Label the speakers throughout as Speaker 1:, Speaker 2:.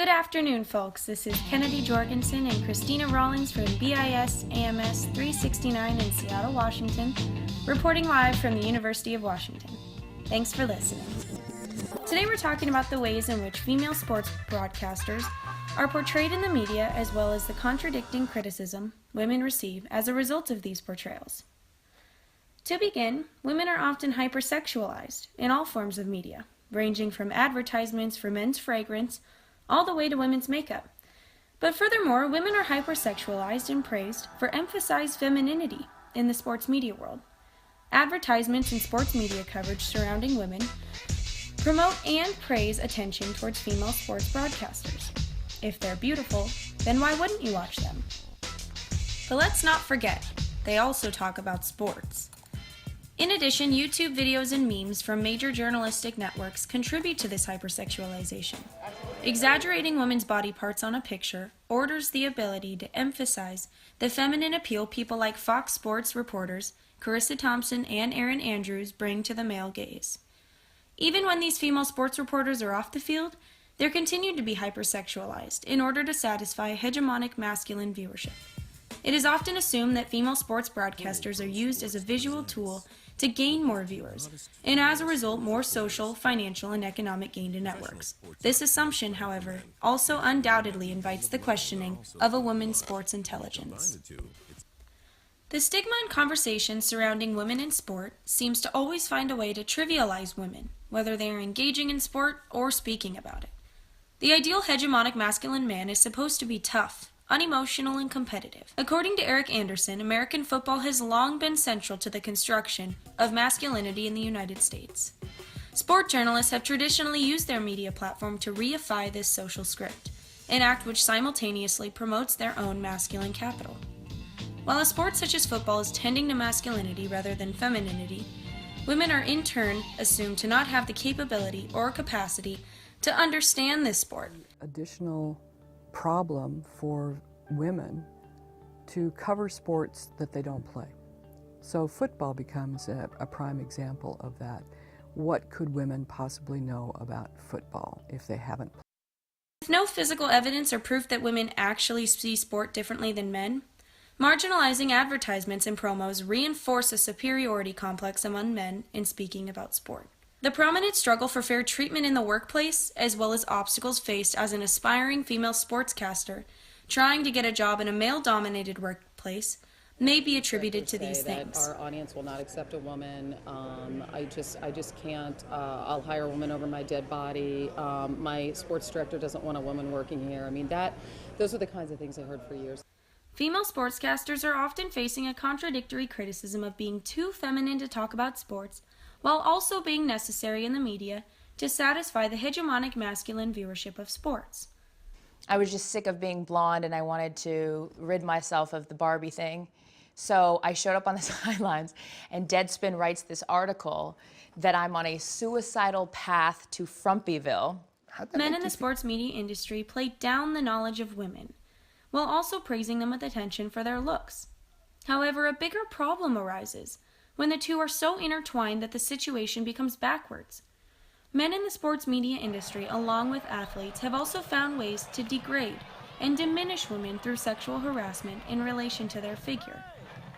Speaker 1: Good afternoon, folks. This is Kennedy Jorgensen and Christina Rollins from BIS AMS 369 in Seattle, Washington, reporting live from the University of Washington. Thanks for listening. Today we're talking about the ways in which female sports broadcasters are portrayed in the media, as well as the contradicting criticism women receive as a result of these portrayals. To begin, women are often hypersexualized in all forms of media, ranging from advertisements for men's fragrance all the way to women's makeup. But furthermore, women are hypersexualized and praised for emphasized femininity in the sports media world. Advertisements and sports media coverage surrounding women promote and praise attention towards female sports broadcasters. If they're beautiful, then why wouldn't you watch them? But let's not forget, they also talk about sports. In addition, YouTube videos and memes from major journalistic networks contribute to this hypersexualization. Exaggerating women's body parts on a picture orders the ability to emphasize the feminine appeal people like Fox Sports reporters Charissa Thompson and Erin Andrews bring to the male gaze. Even when these female sports reporters are off the field, they're continued to be hypersexualized in order to satisfy hegemonic masculine viewership. It is often assumed that female sports broadcasters are used as a visual tool to gain more viewers, and as a result, more social, financial, and economic gain to networks. This assumption, however, also undoubtedly invites the questioning of a woman's sports intelligence. The stigma and conversation surrounding women in sport seems to always find a way to trivialize women, whether they are engaging in sport or speaking about it. The ideal hegemonic masculine man is supposed to be tough, unemotional, and competitive. According to Eric Anderson, American football has long been central to the construction of masculinity in the United States. Sport journalists have traditionally used their media platform to reify this social script, an act which simultaneously promotes their own masculine capital. While a sport such as football is tending to masculinity rather than femininity, women are in turn assumed to not have the capability or capacity to understand this sport.
Speaker 2: Additional problem for women to cover sports that they don't play. So football becomes a prime example of that. What could women possibly know about football if they haven't played?
Speaker 1: With no physical evidence or proof that women actually see sport differently than men, marginalizing advertisements and promos reinforce a superiority complex among men in speaking about sport. The prominent struggle for fair treatment in the workplace, as well as obstacles faced as an aspiring female sportscaster trying to get a job in a male-dominated workplace, may be attributed to these things.
Speaker 3: Our audience will not accept a woman. I just can't. I'll hire a woman over my dead body. My sports director doesn't want a woman working here. I mean, those are the kinds of things I heard for years.
Speaker 1: Female sportscasters are often facing a contradictory criticism of being too feminine to talk about sports, while also being necessary in the media to satisfy the hegemonic masculine viewership of sports.
Speaker 4: I was just sick of being blonde and I wanted to rid myself of the Barbie thing. So I showed up on the sidelines and Deadspin writes this article that I'm on a suicidal path to Frumpyville.
Speaker 1: Men in the sports media industry play down the knowledge of women, while also praising them with attention for their looks. However, a bigger problem arises when the two are so intertwined that the situation becomes backwards. Men in the sports media industry, along with athletes, have also found ways to degrade and diminish women through sexual harassment in relation to their figure.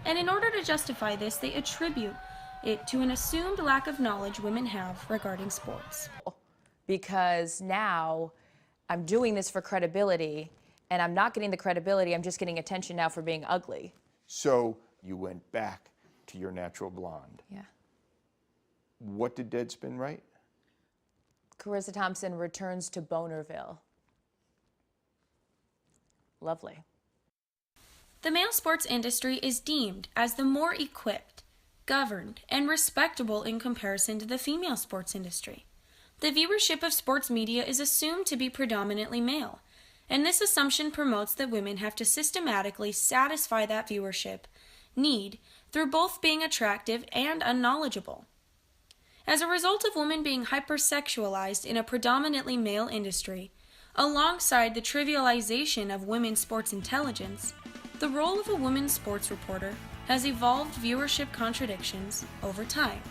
Speaker 1: And in order to justify this, they attribute it to an assumed lack of knowledge women have regarding sports.
Speaker 4: Because now I'm doing this for credibility, and I'm not getting the credibility, I'm just getting attention now for being ugly.
Speaker 5: So you went back to your natural blonde.
Speaker 4: Yeah.
Speaker 5: What did Deadspin write?
Speaker 4: Charissa Thompson returns to Bonerville. Lovely.
Speaker 1: The male sports industry is deemed as the more equipped, governed, and respectable in comparison to the female sports industry. The viewership of sports media is assumed to be predominantly male, and this assumption promotes that women have to systematically satisfy that viewership need through both being attractive and unknowledgeable. As a result of women being hypersexualized in a predominantly male industry, alongside the trivialization of women's sports intelligence, the role of a women's sports reporter has evolved viewership contradictions over time.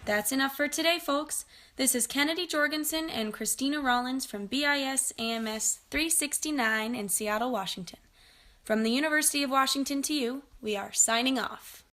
Speaker 1: That's enough for today, folks. This is Kennedy Jorgensen and Christina Rollins from BIS AMS 369 in Seattle, Washington. From the University of Washington to you, we are signing off.